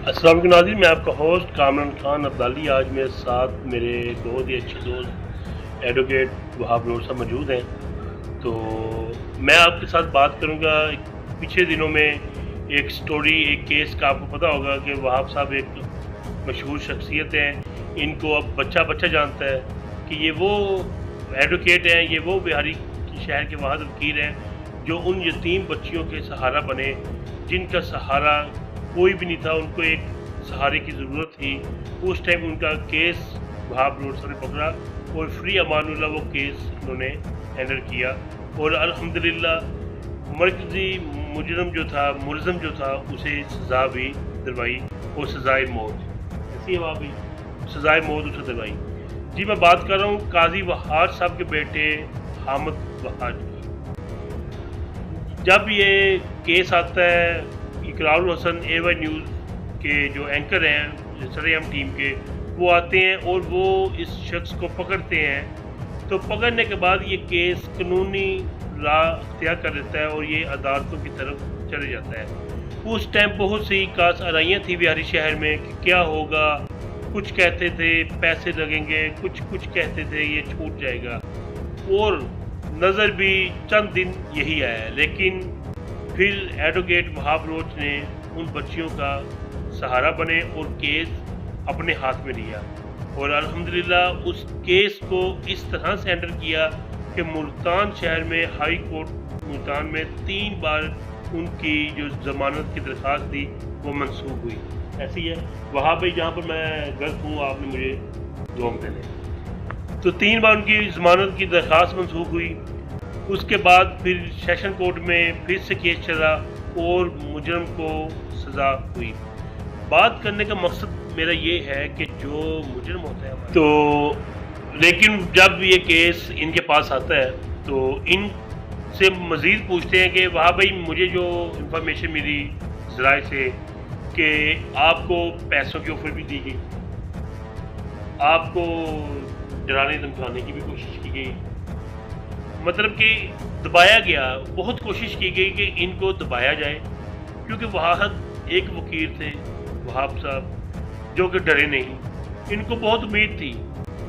السلام علیکم ناظرین، میں آپ کا ہوسٹ کامران خان عبدالی۔ آج میرے ساتھ میرے بہت ہی اچھے دوست ایڈوکیٹ وہاب نور صاحب موجود ہیں۔ تو میں آپ کے ساتھ بات کروں گا پچھلے دنوں میں ایک سٹوری، ایک کیس کا۔ آپ کو پتہ ہوگا کہ وہاب صاحب ایک مشہور شخصیت ہیں، ان کو اب بچہ بچہ جانتا ہے کہ یہ وہ ایڈوکیٹ ہیں، یہ وہ بہاری شہر کے واحد وکیل ہیں جو ان یتیم بچیوں کے سہارا بنے، جن کا سہارا کوئی بھی نہیں تھا، ان کو ایک سہارے کی ضرورت تھی۔ اس ٹائم ان کا کیس وہاب نور صاحب نے پکڑا اور فری امان اللہ وہ کیس انہوں نے ہینڈل کیا، اور الحمدللہ مرکزی ملزم جو تھا اسے سزا بھی دلوائی، اور سزائے موت، ایسی ہے بھی سزائے موت اسے دلوائی۔ جی میں بات کر رہا ہوں قاضی وہاج صاحب کے بیٹے حامد وہاج کی۔ جب یہ کیس آتا ہے، اقرار الحسن اے وائی نیوز کے جو اینکر ہیں سرعام ٹیم کے، وہ آتے ہیں اور وہ اس شخص کو پکڑتے ہیں۔ تو پکڑنے کے بعد یہ کیس قانونی راہ اختیار کر لیتا ہے اور یہ عدالتوں کی طرف چلے جاتا ہے۔ اس ٹائم بہت سی کاس آرائیاں تھیں بہاری شہر میں کہ کیا ہوگا، کچھ کہتے تھے پیسے لگیں گے، کچھ کہتے تھے یہ چھوٹ جائے گا، اور نظر بھی چند دن یہی آیا۔ لیکن پھر ایڈوکیٹ وہاب روچ نے ان بچیوں کا سہارا بنے اور کیس اپنے ہاتھ میں لیا، اور الحمدللہ اس کیس کو اس طرح سے ہینڈل کیا کہ ملتان شہر میں ہائی کورٹ ملتان میں 3 بار ان کی جو ضمانت کی درخواست تھی وہ منسوخ ہوئی۔ ایسی ہے وہاں پہ جہاں پر میں غلط ہوں آپ نے مجھے دعا دینے۔ تو 3 بار ان کی ضمانت کی درخواست منسوخ ہوئی۔ اس کے بعد پھر سیشن کورٹ میں پھر سے کیس چلا اور مجرم کو سزا ہوئی۔ بات کرنے کا مقصد میرا یہ ہے کہ جو مجرم ہوتا ہے تو لیکن جب یہ کیس ان کے پاس آتا ہے تو ان سے مزید پوچھتے ہیں کہ وہاں بھائی مجھے جو انفارمیشن ملی ذرائع سے کہ آپ کو پیسوں کی آفر بھی دی گئی، آپ کو ڈرانے دھمکانے کی بھی کوشش کی گئی، مطلب کہ دبایا گیا، بہت کوشش کی گئی کہ ان کو دبایا جائے، کیونکہ وہاں ایک وکیل تھے وہاب صاحب جو کہ ڈرے نہیں۔ ان کو بہت امید تھی،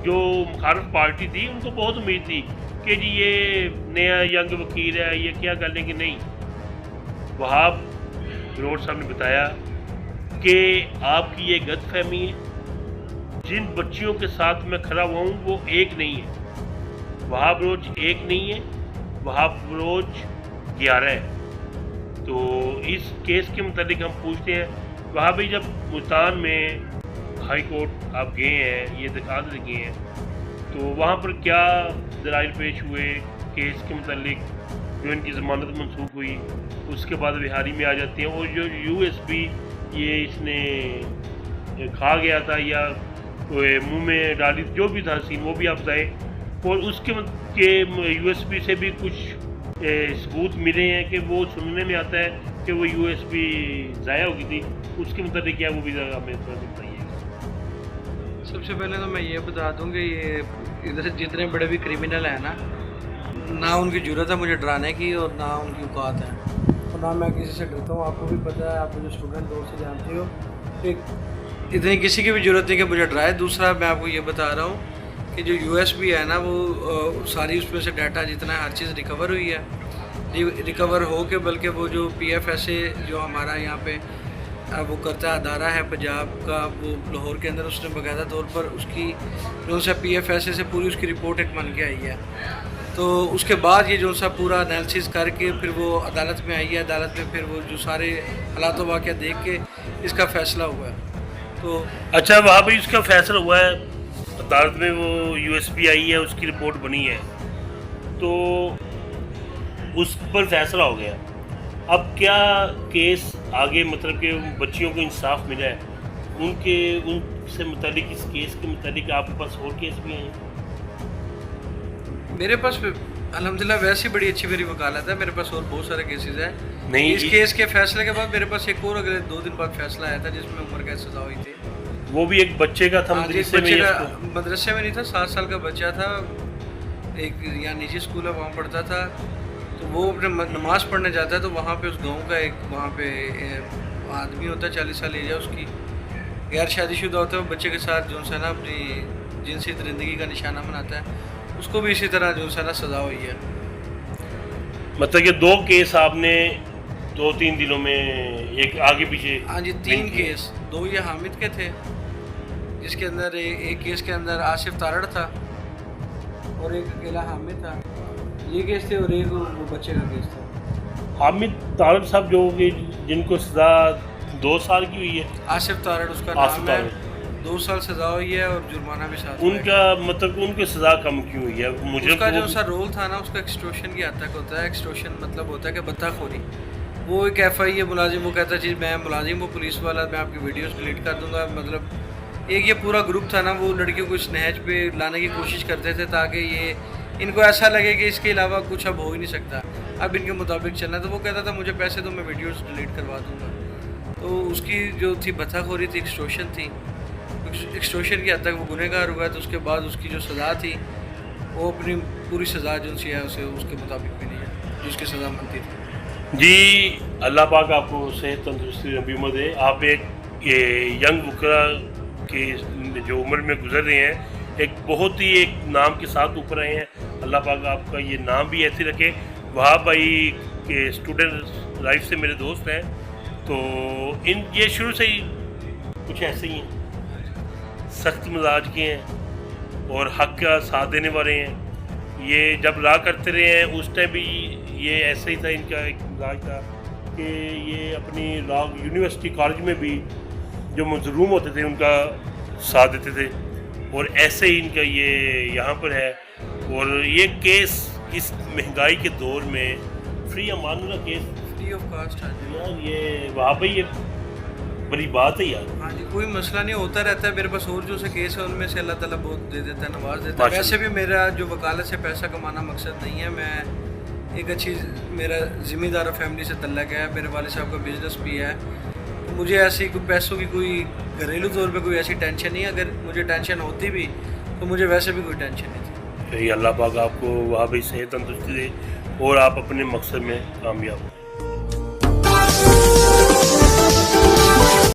جو مخالف پارٹی تھی ان کو بہت امید تھی کہ جی یہ نیا ینگ وکیل ہے، یہ کیا کر لیں گے۔ نہیں، وہاب نور صاحب نے بتایا کہ آپ کی یہ غلط فہمی ہے، جن بچیوں کے ساتھ میں کھڑا ہوا ہوں وہ ایک نہیں ہے، وہاب روچ ایک نہیں ہے، وہاب روچ 11 ہے۔ تو اس کیس کے متعلق ہم پوچھتے ہیں وہاں بھی جب ملتان میں ہائی کورٹ آپ گئے ہیں، یہ درخواست لگی ہیں، تو وہاں پر کیا دلائل پیش ہوئے کیس کے متعلق؟ جو ان کی ضمانت منسوخ ہوئی، اس کے بعد بہاری میں آ جاتے ہیں، اور جو یو ایس بی یہ اس نے کھا گیا تھا یا منہ میں ڈالی جو بھی تھا سین وہ بھی آپ بتائیں، اور اس کے یو ایس بی سے بھی کچھ ثبوت ملے ہیں کہ وہ سننے میں آتا ہے کہ وہ یو ایس بی ضائع ہو گئی تھی، اس کے متعلق کیا وہ بھی ہمیں تھوڑا سا بتائیے گا۔ سب سے پہلے تو میں یہ بتا دوں کہ یہ ادھر جتنے بڑے بھی کرمنل ہیں نا، نہ ان کی جرت ہے مجھے ڈرانے کی اور نہ ان کی اوقات ہے، اور نہ میں کسی سے ڈرتا ہوں۔ آپ کو بھی پتہ ہے، آپ مجھے اسٹوڈنٹ دور سے جانتے ہو کہ اتنی کسی کی بھی ضرورت نہیں کہ مجھے ڈرائے۔ دوسرا میں آپ کو یہ بتا رہا ہوں کہ جو یو ایس بی ہے نا، وہ ساری اس میں سے ڈیٹا جتنا ہے ہر چیز ریکور ہوئی ہے، ریکور ہو کے بلکہ وہ جو پی ایف ایس اے جو ہمارا یہاں پہ وہ کرتا ہے ادارہ ہے پنجاب کا، وہ لاہور کے اندر اس نے باقاعدہ طور پر اس کی جو سا پی ایف ایس اے سے پوری اس کی رپورٹ ایک بن کے آئی ہے۔ تو اس کے بعد یہ جو سا پورا انالیسس کر کے پھر وہ عدالت میں آئی ہے، عدالت میں پھر وہ جو سارے حالات و واقعہ دیکھ کے اس کا فیصلہ ہوا ہے۔ تو اچھا وہاں پہ اس کا فیصلہ ہوا ہے عدالت میں، وہ یو ایس پی آئی ہے، اس کی رپورٹ بنی ہے، تو اس پر فیصلہ ہو گیا۔ اب کیا کیس آگے مطلب کہ بچیوں کو انصاف ملا ہے ان سے متعلق، اس کیس کے متعلق آپ کے پاس اور کیس بھی ہیں؟ میرے پاس الحمدللہ ویسے بڑی اچھی میری وکالت ہے، میرے پاس اور بہت سارے کیسز ہیں۔ نہیں، اس کیس کے فیصلے کے بعد میرے پاس ایک اور اگلے 2 دن بعد فیصلہ آیا تھا جس میں عمر قید سزا ہوئی تھی۔ وہ بھی ایک بچے کا تھا، مدرسے میں مدرسے میں نہیں تھا، 7 سال کا بچہ تھا، ایک یہاں نجی اسکول ہے وہاں پڑھتا تھا۔ تو وہ اپنے نماز پڑھنے جاتا ہے تو وہاں پہ اس گاؤں کا ایک وہاں پہ آدمی ہوتا ہے 40 سال ایج ہے اس کی, غیر شادی شدہ ہوتا ہے, وہ بچے کے ساتھ جو ہے نا اپنی جنسی درندگی کا نشانہ بناتا ہے, اس کو بھی اسی طرح جو ہے نا سزا ہوئی ہے. مطلب کہ 2 کیس آپ نے 2-3 دنوں میں ایک آگے پیچھے؟ ہاں جی 3 کیس, 2 یہ حامد کے تھے جس کے اندر ایک کیس کے اندر آصف تارڑ تھا اور ایک اکیلا حامد تھا, یہ کیس تھے, اور ایک وہ بچے کا کیس تھا. حامد تارڑ صاحب جو جن کو سزا 2 سال کی ہوئی ہے, آصف تارڑ اس کا نام ہے, 2 سال سزا ہوئی ہے اور جرمانہ بھی ساتھ. ان کا مطلب ان کو سزا کم کیوں ہوئی ہے؟ اس کا جو سا رول تھا نا, اس کا ایکسٹورشن کی حد تک ہوتا ہے. ایکسٹورشن مطلب ہوتا ہے کہ بطہ خوری. وہ ایک FI ہے ملازم, وہ کہتا ہے جی میں ملازم ہوں پولیس والا, میں آپ کی ویڈیوز ڈیلیٹ کر دوں گا. مطلب ایک یہ پورا گروپ تھا نا, وہ لڑکیوں کو اس نہج پہ لانے کی کوشش کرتے تھے تاکہ یہ ان کو ایسا لگے کہ اس کے علاوہ کچھ اب ہو ہی نہیں سکتا, اب ان کے مطابق چلنا. تو وہ کہتا تھا مجھے پیسے دو, میں ویڈیوز ڈیلیٹ کروا دوں گا. تو اس کی جو تھی بتہ خوری تھی, ایکسٹورشن تھی. ایکسٹورشن کی حد تک وہ گنہگار ہوا. تو اس کے بعد اس کی جو سزا تھی وہ اپنی پوری سزا جو سی ہے اسے اس کے مطابق ملی ہے جو اس کی سزا بنتی تھی. جی اللہ پاک آپ کو صحت تندرستی نبی میں دے. آپ ایک ینگ وکرا کی جو عمر میں گزر رہے ہیں, ایک بہت ہی ایک نام کے ساتھ اوپر آئے ہیں. اللہ پاک آپ کا یہ نام بھی ایسے رکھے. وہاں بھائی کے اسٹوڈنٹ لائف سے میرے دوست ہیں, تو یہ شروع سے ہی کچھ ایسے ہی ہیں, سخت مزاج کے ہیں اور حق کا ساتھ دینے والے ہیں. یہ جب لا کرتے رہے ہیں اس ٹائم بھی یہ ایسا ہی تھا, ان کا ایک مزاج تھا کہ یہ اپنی لا یونیورسٹی کالج میں بھی جو مظلوم ہوتے تھے ان کا ساتھ دیتے تھے, اور ایسے ہی ان کا یہ یہاں پر ہے. اور یہ کیس اس مہنگائی کے دور میں free Aman Ullah case, free of cost ہے یار یہ وہاں پہ یہ بڑی بات ہے یار. ہاں جی, کوئی مسئلہ نہیں, ہوتا رہتا ہے. میرے پاس اور جو سے کیس ہے ان میں سے اللہ تعالیٰ بہت دے دیتا ہے, نواز دیتا ہے. ویسے بھی میرا جو وکالت سے پیسہ کمانا مقصد نہیں ہے. میں ایک اچھی میرا ذمہ دار فیملی سے تعلق ہے, میرے والد صاحب کا بزنس بھی ہے. مجھے ایسی کوئی پیسوں کی کوئی گھریلو طور پہ کوئی ایسی ٹینشن نہیں ہے. اگر مجھے ٹینشن ہوتی بھی تو مجھے ویسے بھی کوئی ٹینشن نہیں تھی. اللہ پاک آپ کو وہاں بھی صحت تندرستی دے اور آپ اپنے مقصد میں کامیاب ہوں.